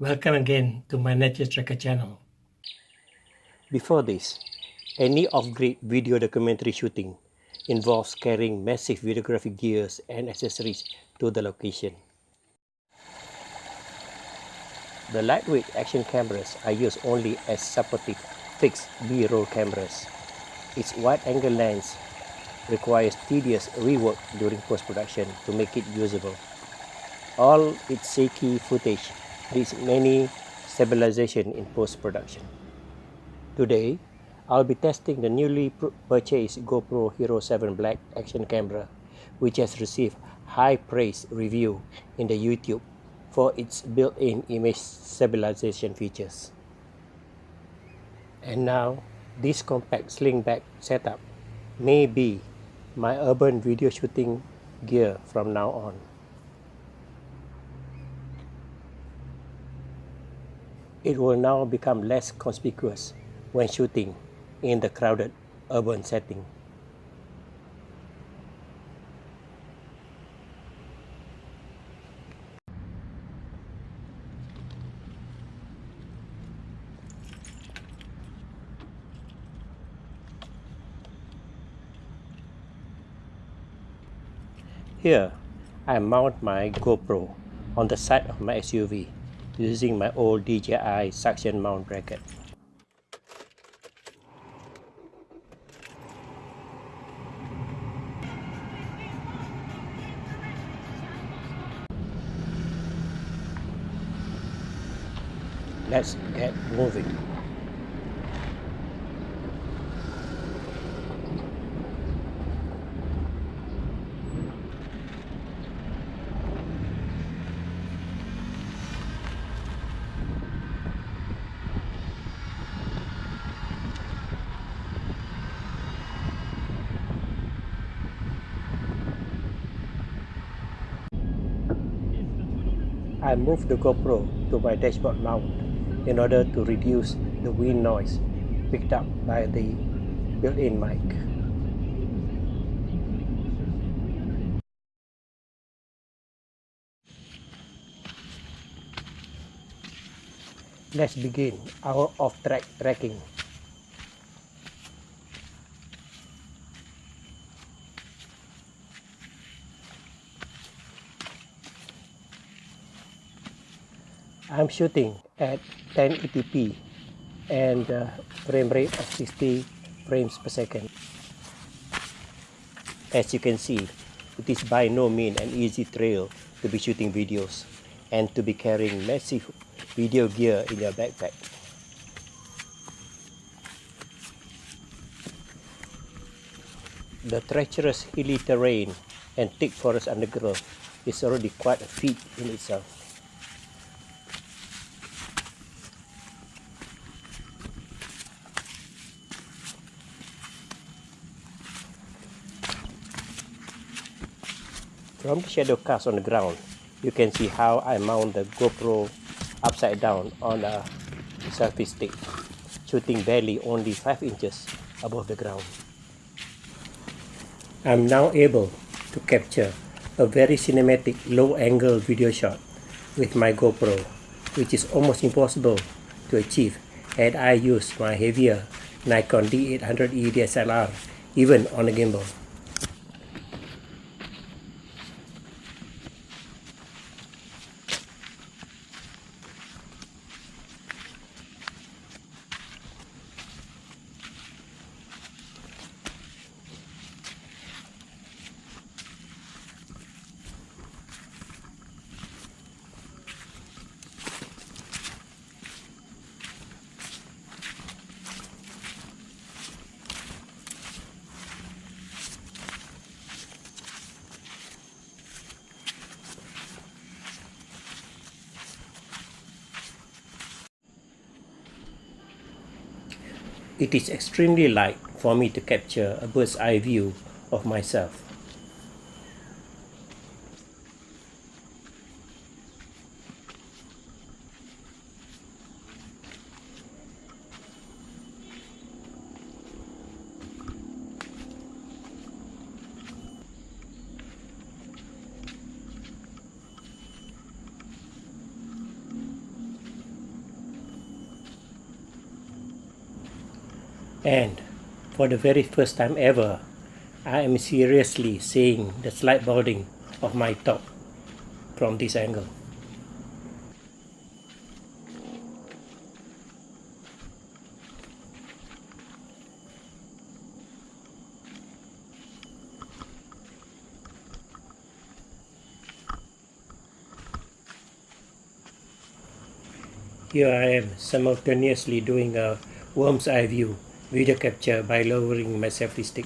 Welcome again to my Nature Tracker channel. Before this, any off-grid video documentary shooting involves carrying massive videography gears and accessories to the location. The lightweight action cameras are used only as supportive fixed B-roll cameras. Its wide-angle lens requires tedious rework during post-production to make it usable. All its shaky footage needs many stabilization in post-production. Today, I'll be testing the newly purchased GoPro Hero7 Black action camera, which has received high praise review in the YouTube for its built-in image stabilization features. And now, this compact slingback setup may be my urban video shooting gear from now on. It will now become less conspicuous when shooting in the crowded urban setting. Here, I mount my GoPro on the side of my SUV using my old DJI suction mount bracket. Let's get moving. I moved the GoPro to my dashboard mount in order to reduce the wind noise picked up by the built-in mic. Let's begin our off-track tracking. I'm shooting at 1080p and frame rate of 60 frames per second. As you can see, it is by no means an easy trail to be shooting videos and to be carrying massive video gear in your backpack. The treacherous hilly terrain and thick forest undergrowth is already quite a feat in itself. From the shadow cast on the ground, you can see how I mount the GoPro upside down on a selfie stick, shooting barely only 5 inches above the ground. I'm now able to capture a very cinematic low-angle video shot with my GoPro, which is almost impossible to achieve had I used my heavier Nikon D800E DSLR even on a gimbal. It is extremely light for me to capture a bird's eye view of myself. And for the very first time ever, I am seriously seeing the slight balding of my top from this angle. Here I am simultaneously doing a worm's eye view video capture by lowering my selfie stick.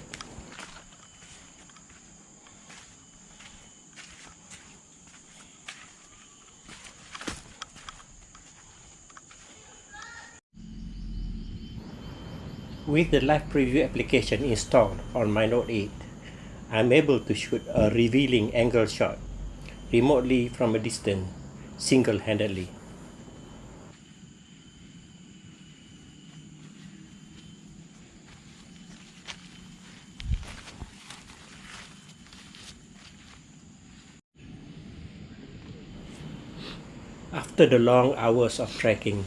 With the live preview application installed on my Note 8, I'm able to shoot a revealing angle shot remotely from a distance, single-handedly. After the long hours of trekking,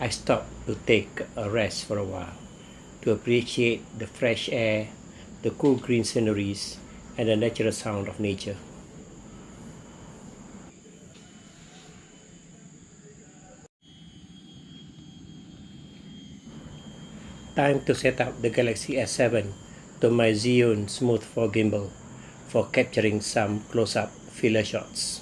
I stopped to take a rest for a while, to appreciate the fresh air, the cool green sceneries, and the natural sound of nature. Time to set up the Galaxy S7 to my Xeon Smooth 4 gimbal for capturing some close-up filler shots.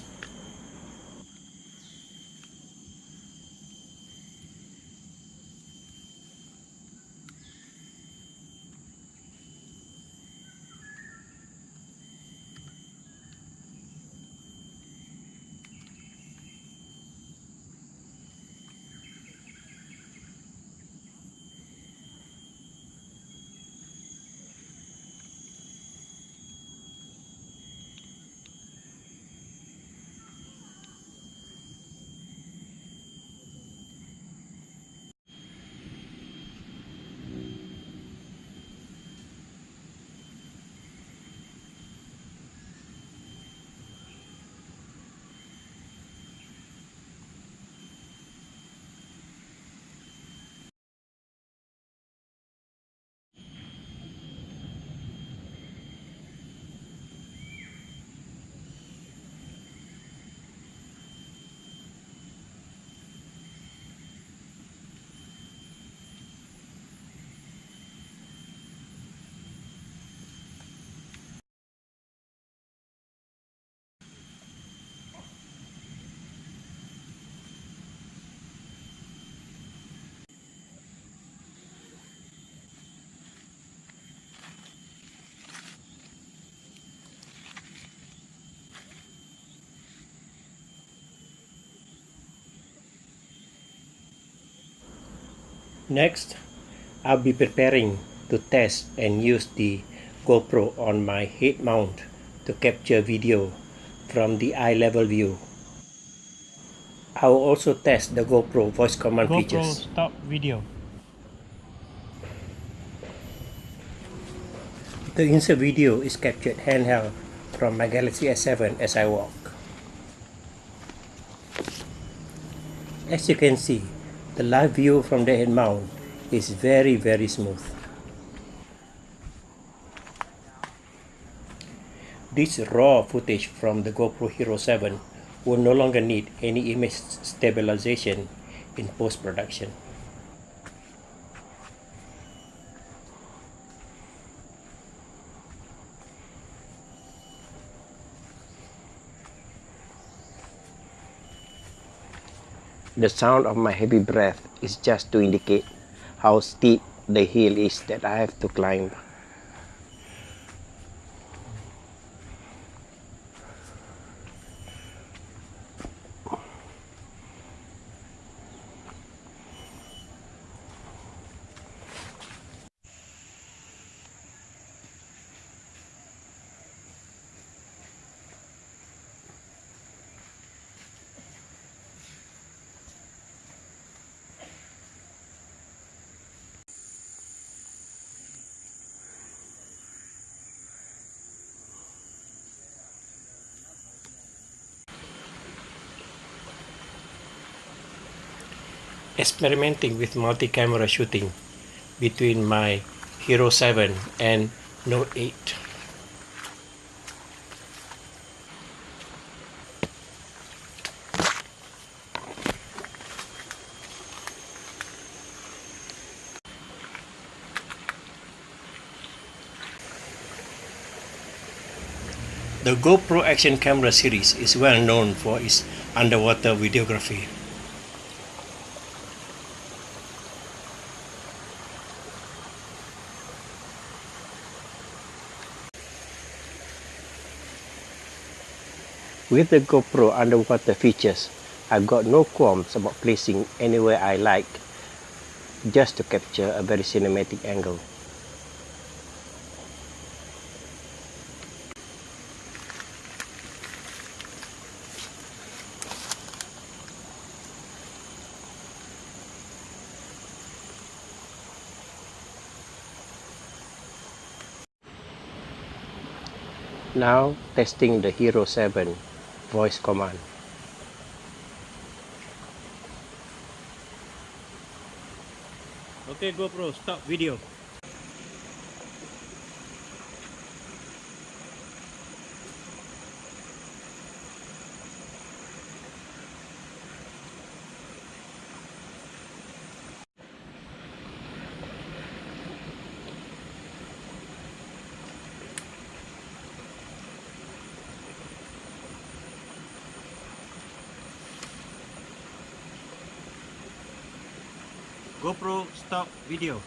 Next, I'll be preparing to test and use the GoPro on my head mount to capture video from the eye level view. I will also test the GoPro voice command features. Stop video. The insert video is captured handheld from my Galaxy S7 as I walk. As you can see, the live view from the head mount is very smooth. This raw footage from the GoPro Hero 7 will no longer need any image stabilization in post-production. The sound of my heavy breath is just to indicate how steep the hill is that I have to climb. Experimenting with multi-camera shooting between my Hero7 and Note 8. The GoPro action camera series is well known for its underwater videography. With the GoPro underwater features, I've got no qualms about placing anywhere I like, just to capture a very cinematic angle. Now testing the Hero7 voice command. Okay, GoPro, stop video. GoPro, stop video.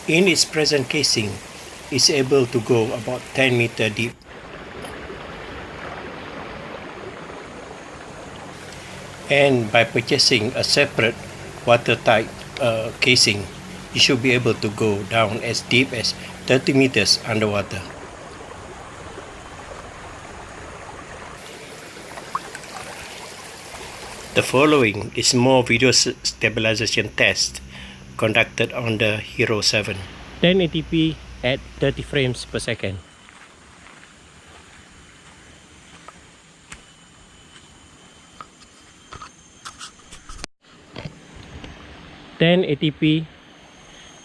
In its present casing, it's able to go about 10 meter deep. And by purchasing a separate watertight casing, you should be able to go down as deep as 30 meters underwater. The following is more video stabilization test conducted on the Hero7. 1080p at 30 frames per second. (1080p)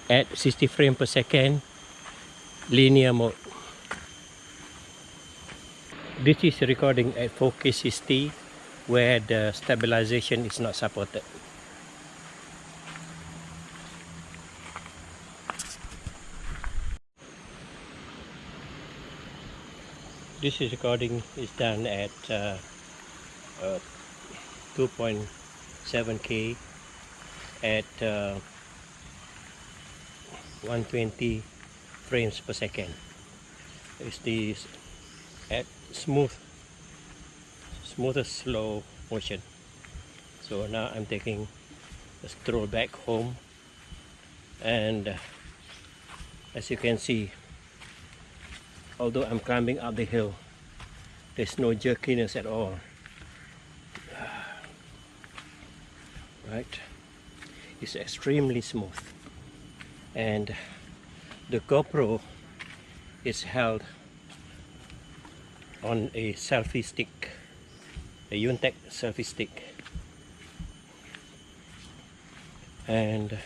at 60 frames per second, linear mode. This is recording at 4K 60, where the stabilization is not supported. This is recording is done at 2.7K at 120 frames per second. It's the at smoothest slow motion. So now I'm taking a stroll back home, and as you can see, although I'm climbing up the hill, there's no jerkiness at all. Right? It's extremely smooth, and the GoPro is held on a selfie stick, a Yuntech selfie stick, and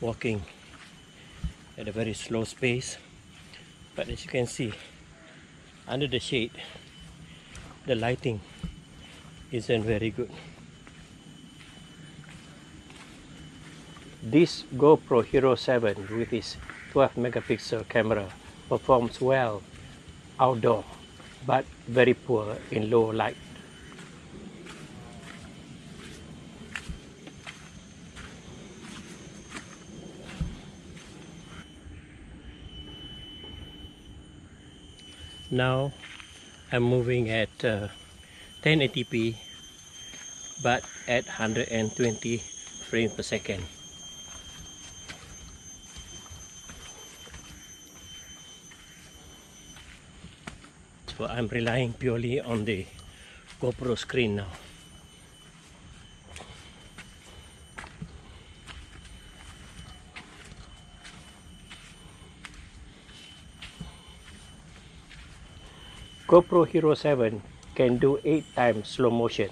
walking at a very slow pace. But as you can see, under the shade, the lighting isn't very good. This GoPro Hero 7 with its 12 megapixel camera performs well outdoor, but very poor in low light. Now I'm moving at 1080p but at 120 frames per second. So I'm relying purely on the GoPro screen now. GoPro Hero 7 can do 8 times slow motion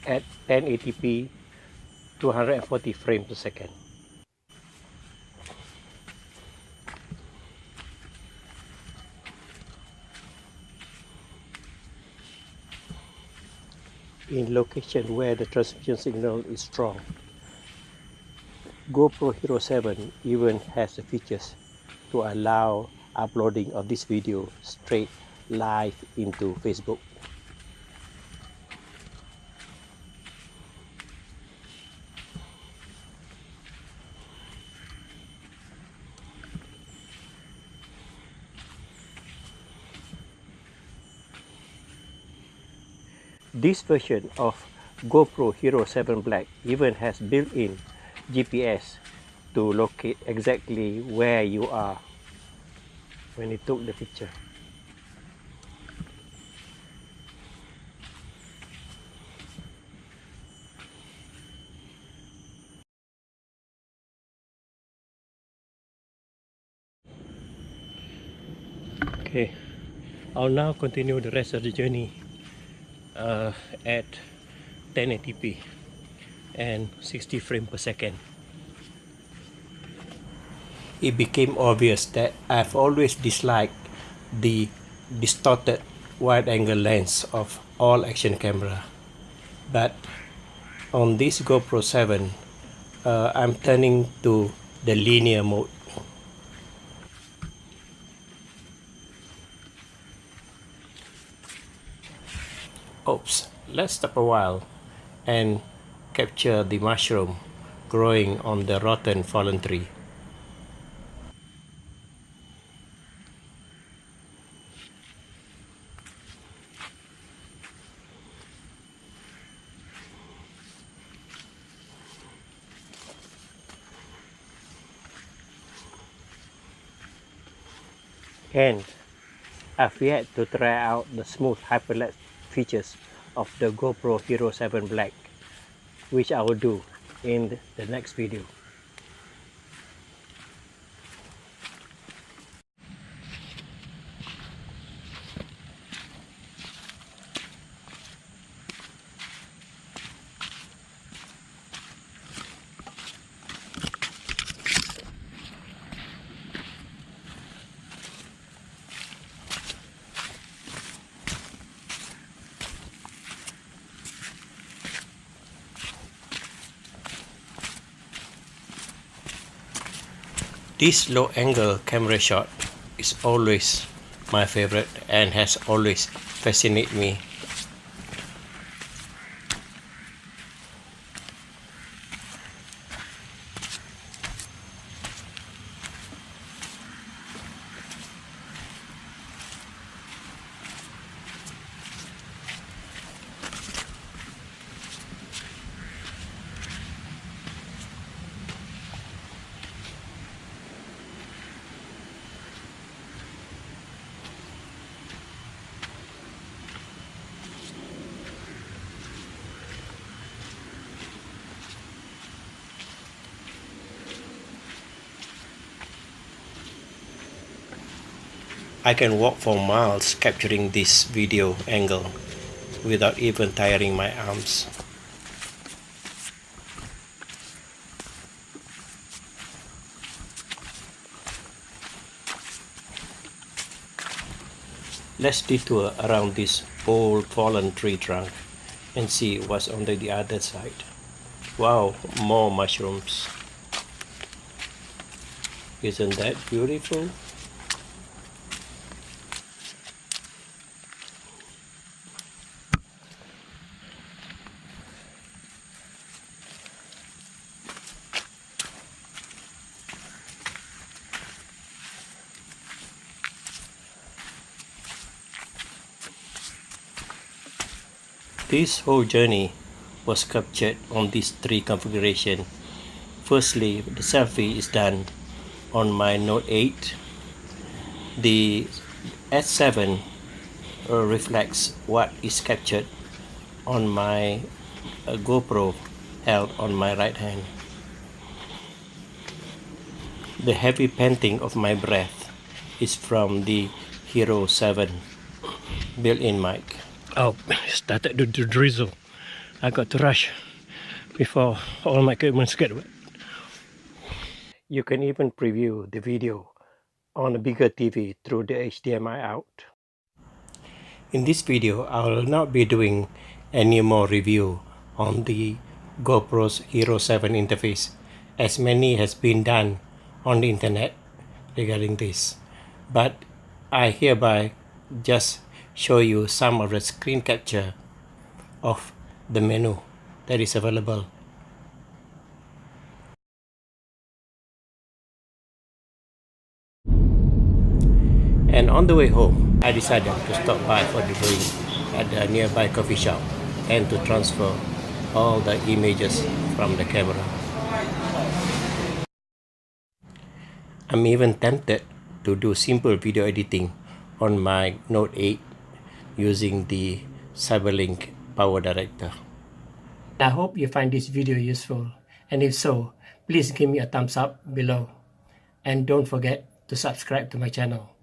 at 1080p 240 frames per second. In location where the transmission signal is strong. GoPro Hero 7 even has the features to allow uploading of this video straight live into Facebook. This version of GoPro Hero 7 Black even has built-in GPS to locate exactly where you are when you took the picture. Okay, I'll now continue the rest of the journey at 1080p and 60 frames per second. It became obvious that I've always disliked the distorted wide-angle lens of all action camera, but on this GoPro 7 I'm turning to the linear mode. Oops, let's stop a while and capture the mushroom growing on the rotten fallen tree. And I've yet to try out the smooth hyperlapse features of the GoPro Hero 7 Black, which I will do in the next video. This low angle camera shot is always my favorite and has always fascinated me. I can walk for miles capturing this video angle without even tiring my arms. Let's detour around this old fallen tree trunk and see what's on the other side. Wow, more mushrooms. Isn't that beautiful? This whole journey was captured on these three configurations. Firstly, the selfie is done on my Note 8. The S7 reflects what is captured on my GoPro held on my right hand. The heavy panting of my breath is from the Hero7 built-in mic. Oh, it started to drizzle. I got to rush before all my equipment get wet. You can even preview the video on a bigger TV through the HDMI out. In this video, I will not be doing any more review on the GoPro's Hero7 interface, as many has been done on the internet regarding this. But I hereby just show you some of the screen capture of the menu that is available. And on the way home, I decided to stop by for the drink at the nearby coffee shop and to transfer all the images from the camera. I'm even tempted to do simple video editing on my Note 8 using the Cyberlink Power Director. I hope you find this video useful, and if so, please give me a thumbs up below. And don't forget to subscribe to my channel.